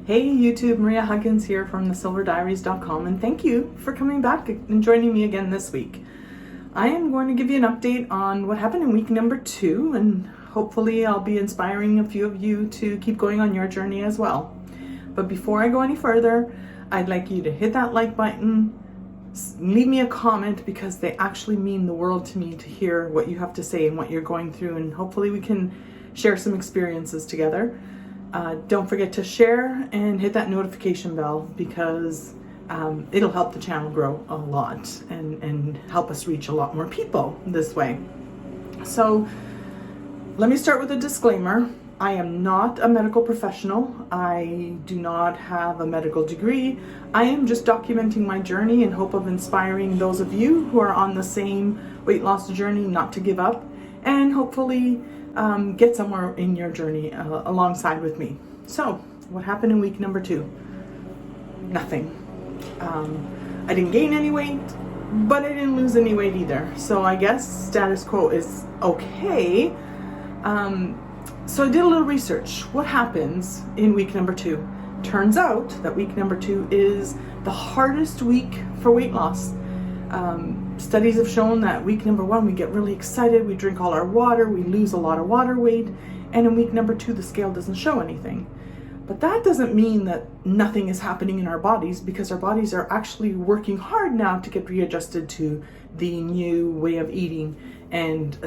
Hey YouTube, Maria Huggins here from thesilverdiaries.com, and thank you for coming back and joining me again this week. I am going to give you an update on what happened in week number 2, and hopefully I'll be inspiring a few of you to keep going on your journey as well. But before I go any further, I'd like you to hit that like button, leave me a comment, because they actually mean the world to me to hear what you have to say and what you're going through, and hopefully we can share some experiences together. Don't forget to share and hit that notification bell, because it'll help the channel grow a lot and help us reach a lot more people this way. So let me start with a disclaimer. I am not a medical professional. I do not have a medical degree. I am just documenting my journey in hope of inspiring those of you who are on the same weight loss journey not to give up, and hopefully get somewhere in your journey alongside with me. So what happened in week number 2? Nothing. I didn't gain any weight, but I didn't lose any weight either. So I guess status quo is okay. So I did a little research. What happens in week number 2? Turns out that week number 2 is the hardest week for weight loss. Studies have shown that week number 1, we get really excited, we drink all our water, we lose a lot of water weight, and in week number 2, the scale doesn't show anything. But that doesn't mean that nothing is happening in our bodies, because our bodies are actually working hard now to get readjusted to the new way of eating, and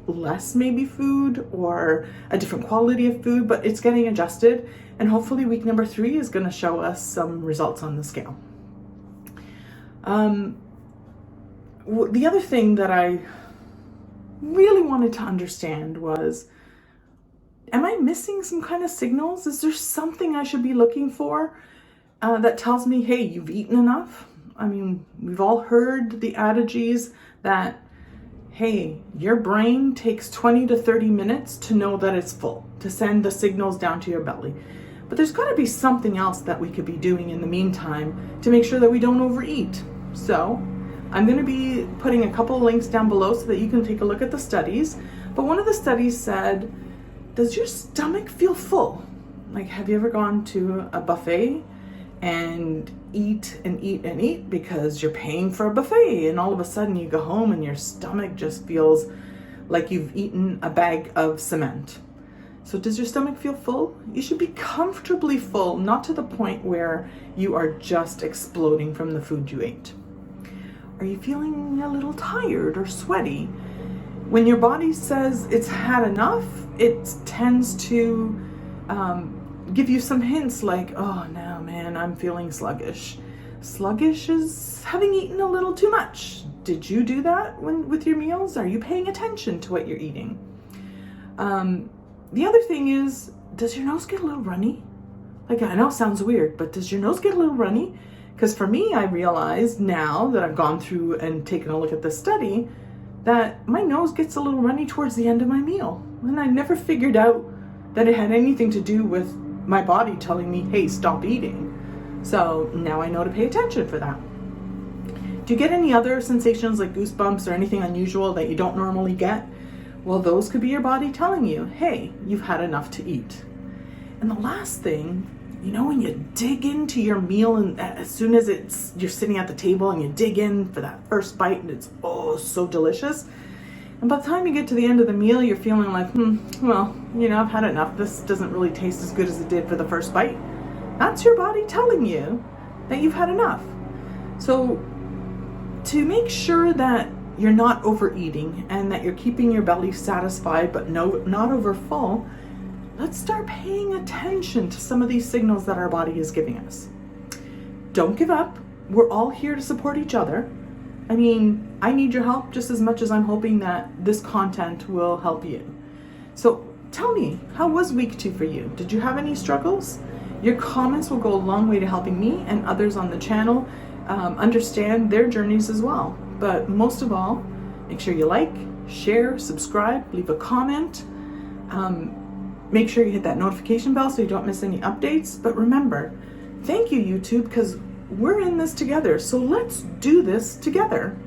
less maybe food or a different quality of food, but it's getting adjusted, and hopefully week number 3 is going to show us some results on the scale. The other thing that I really wanted to understand was, am I missing some kind of signals? Is there something I should be looking for that tells me, hey, you've eaten enough? I mean, we've all heard the adages that, hey, your brain takes 20 to 30 minutes to know that it's full, to send the signals down to your belly. But there's got to be something else that we could be doing in the meantime to make sure that we don't overeat. So I'm going to be putting a couple of links down below so that you can take a look at the studies. But one of the studies said, does your stomach feel full? Like, have you ever gone to a buffet and eat and eat and eat because you're paying for a buffet, and all of a sudden you go home and your stomach just feels like you've eaten a bag of cement? So does your stomach feel full? You should be comfortably full, not to the point where you are just exploding from the food you ate. Are you feeling a little tired or sweaty? When your body says it's had enough, it tends to give you some hints like, oh no man, I'm feeling sluggish. Sluggish is having eaten a little too much. Did you do that with your meals? Are you paying attention to what you're eating? The other thing is, does your nose get a little runny? Like, I know it sounds weird, but does your nose get a little runny? Because for me, I realized now that I've gone through and taken a look at this study that my nose gets a little runny towards the end of my meal. And I never figured out that it had anything to do with my body telling me, hey, stop eating. So now I know to pay attention for that. Do you get any other sensations like goosebumps or anything unusual that you don't normally get? Well, those could be your body telling you, hey, you've had enough to eat. And the last thing, you know, when you dig into your meal, and as soon as you're sitting at the table and you dig in for that first bite, and it's so delicious. And by the time you get to the end of the meal, you're feeling like, well, you know, I've had enough. This doesn't really taste as good as it did for the first bite. That's your body telling you that you've had enough. So to make sure that you're not overeating and that you're keeping your belly satisfied but not over full, let's start paying attention to some of these signals that our body is giving us. Don't give up. We're all here to support each other. I mean, I need your help just as much as I'm hoping that this content will help you. So tell me, how was week 2 for you? Did you have any struggles? Your comments will go a long way to helping me and others on the channel understand their journeys as well. But most of all, make sure you like, share, subscribe, leave a comment. Make sure you hit that notification bell so you don't miss any updates. But remember, thank you, YouTube, because we're in this together. So let's do this together.